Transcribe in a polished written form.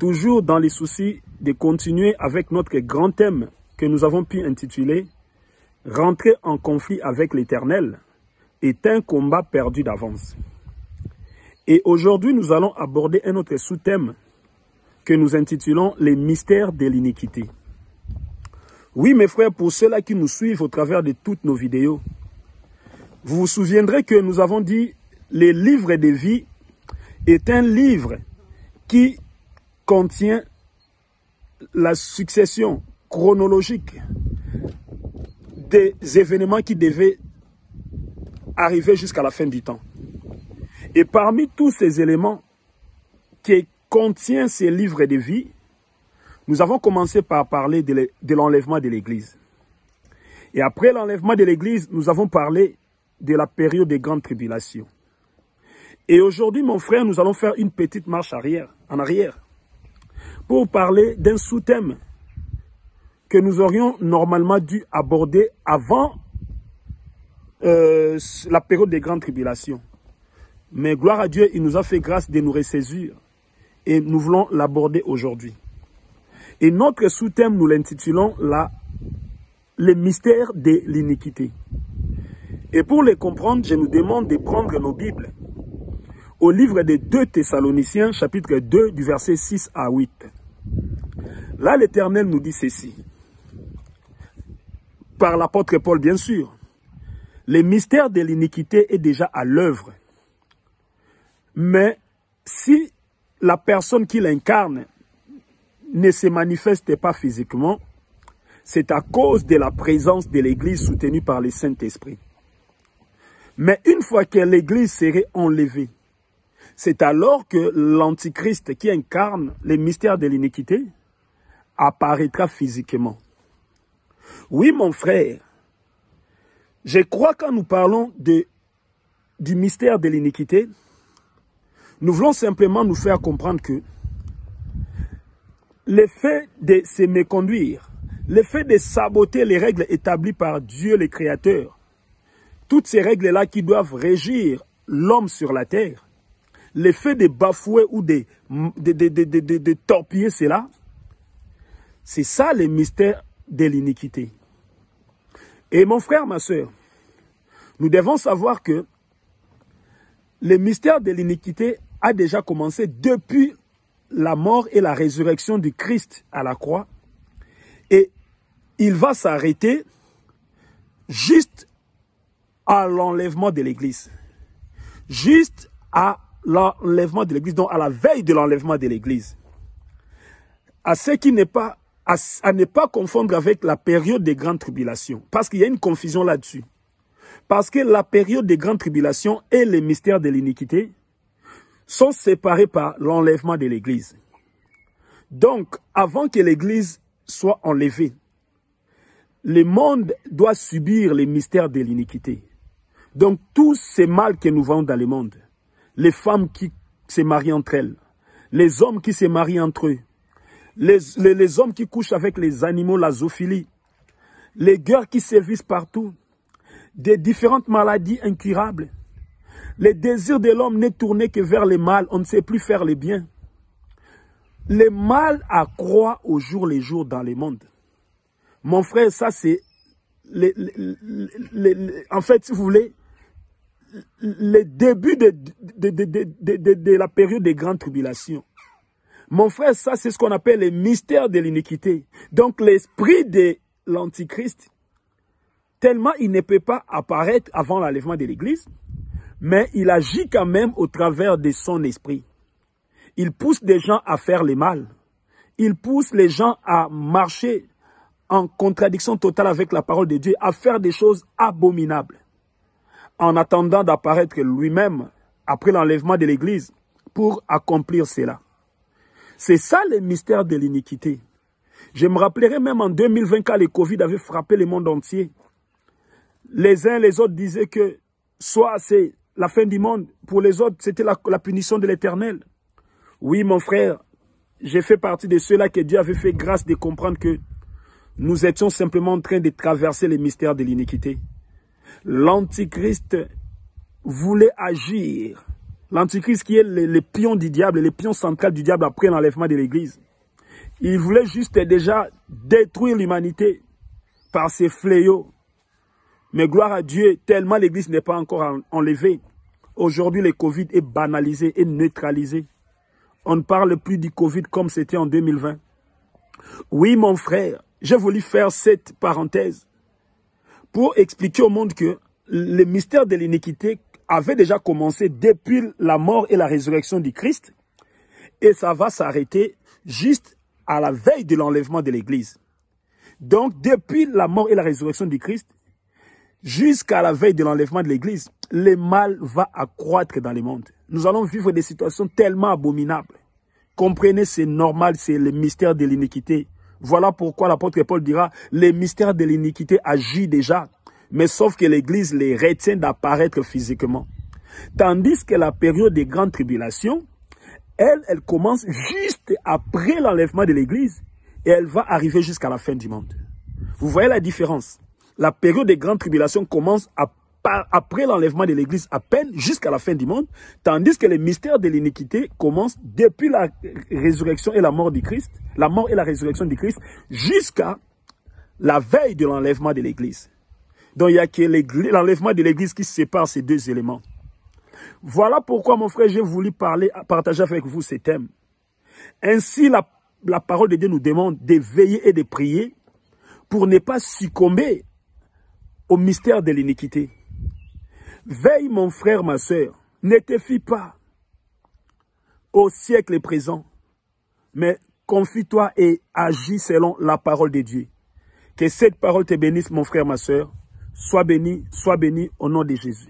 toujours dans les soucis de continuer avec notre grand thème que nous avons pu intituler « Rentrer en conflit avec l'Éternel est un combat perdu d'avance ». Et aujourd'hui, nous allons aborder un autre sous-thème que nous intitulons « Les mystères de l'iniquité ». Oui, mes frères, pour ceux-là qui nous suivent au travers de toutes nos vidéos, vous vous souviendrez que nous avons dit « Les livres de vie » est un livre qui contient la succession chronologique des événements qui devaient arriver jusqu'à la fin du temps. Et parmi tous ces éléments qui contient ces livres de vie, nous avons commencé par parler de l'enlèvement de l'Église. Et après l'enlèvement de l'Église, nous avons parlé de la période des grandes tribulations. Et aujourd'hui, mon frère, nous allons faire une petite marche en arrière, pour parler d'un sous-thème que nous aurions normalement dû aborder avant la période des grandes tribulations. Mais gloire à Dieu, il nous a fait grâce de nous ressaisir et nous voulons l'aborder aujourd'hui. Et notre sous-thème, nous l'intitulons les mystères de l'iniquité. Et pour les comprendre, je nous demande de prendre nos Bibles au livre des 2 Thessaloniciens, chapitre 2, du verset 6 à 8. Là, l'Éternel nous dit ceci, par l'apôtre Paul, bien sûr. Les mystères de l'iniquité est déjà à l'œuvre. Mais si la personne qui l'incarne ne se manifeste pas physiquement, c'est à cause de la présence de l'Église soutenue par le Saint-Esprit. Mais une fois que l'Église serait enlevée, c'est alors que l'Antichrist qui incarne les mystères de l'iniquité apparaîtra physiquement. Oui, mon frère, je crois que quand nous parlons du mystère de l'iniquité, nous voulons simplement nous faire comprendre que le fait de se méconduire, le fait de saboter les règles établies par Dieu le Créateur, toutes ces règles-là qui doivent régir l'homme sur la terre, le fait de bafouer ou de torpiller cela, c'est ça le mystère de l'iniquité. Et mon frère, ma soeur, nous devons savoir que le mystère de l'iniquité a déjà commencé depuis la mort et la résurrection du Christ à la croix. Et il va s'arrêter juste à l'enlèvement de l'Église. Juste à l'enlèvement de l'Église, donc à la veille de l'enlèvement de l'Église. À ce qui n'est pas, à ne pas confondre avec la période des grandes tribulations. Parce qu'il y a une confusion là-dessus. Parce que la période des grandes tribulations et les mystères de l'iniquité sont séparés par l'enlèvement de l'Église. Donc, avant que l'Église soit enlevée, le monde doit subir les mystères de l'iniquité. Donc, tous ces mâles que nous voyons dans le monde, les femmes qui se marient entre elles, les hommes qui se marient entre eux, les hommes qui couchent avec les animaux, la zoophilie, les guerres qui sévissent partout, des différentes maladies incurables. Les désirs de l'homme n'est tourné que vers le mal, on ne sait plus faire le bien. Le mal accroît au jour le jour dans le monde. Mon frère, ça c'est, en fait, si vous voulez, le début de la période des grandes tribulations. Mon frère, ça c'est ce qu'on appelle les mystères de l'iniquité. Donc l'esprit de l'Antichrist, tellement il ne peut pas apparaître avant l'enlèvement de l'Église, mais il agit quand même au travers de son esprit. Il pousse des gens à faire le mal. Il pousse les gens à marcher en contradiction totale avec la parole de Dieu, à faire des choses abominables, en attendant d'apparaître lui-même après l'enlèvement de l'Église pour accomplir cela. C'est ça le mystère de l'iniquité. Je me rappellerai même en 2020 quand le Covid avait frappé le monde entier. Les uns et les autres disaient que soit c'est la fin du monde, pour les autres c'était la punition de l'Éternel. Oui mon frère, j'ai fait partie de ceux-là que Dieu avait fait grâce de comprendre que nous étions simplement en train de traverser les mystères de l'iniquité. L'Antichrist voulait agir L'Antichrist qui est le pion du diable, le pion central du diable après l'enlèvement de l'Église. Il voulait juste déjà détruire l'humanité par ses fléaux. Mais gloire à Dieu, tellement l'Église n'est pas encore enlevée. Aujourd'hui, le Covid est banalisé et neutralisé. On ne parle plus du Covid comme c'était en 2020. Oui, mon frère, j'ai voulu faire cette parenthèse pour expliquer au monde que le mystère de l'iniquité avait déjà commencé depuis la mort et la résurrection du Christ. Et ça va s'arrêter juste à la veille de l'enlèvement de l'Église. Donc, depuis la mort et la résurrection du Christ, jusqu'à la veille de l'enlèvement de l'Église, le mal va accroître dans le monde. Nous allons vivre des situations tellement abominables. Comprenez, c'est normal, c'est le mystère de l'iniquité. Voilà pourquoi l'apôtre Paul dira, le mystère de l'iniquité agit déjà, mais sauf que l'Église les retient d'apparaître physiquement. Tandis que la période des grandes tribulations, elle commence juste après l'enlèvement de l'Église et elle va arriver jusqu'à la fin du monde. Vous voyez la différence? La période des grandes tribulations commence après l'enlèvement de l'Église à peine jusqu'à la fin du monde, tandis que le mystère de l'iniquité commence depuis la résurrection et la mort du Christ, la mort et la résurrection du Christ, jusqu'à la veille de l'enlèvement de l'Église. Donc il n'y a que l'enlèvement de l'Église qui sépare ces deux éléments. Voilà pourquoi, mon frère, j'ai voulu partager avec vous ces thèmes. Ainsi, la parole de Dieu nous demande de veiller et de prier pour ne pas succomber au mystère de l'iniquité. Veille, mon frère, ma soeur, ne te fie pas au siècle présent, mais confie-toi et agis selon la parole de Dieu. Que cette parole te bénisse, mon frère, ma soeur. Sois béni au nom de Jésus.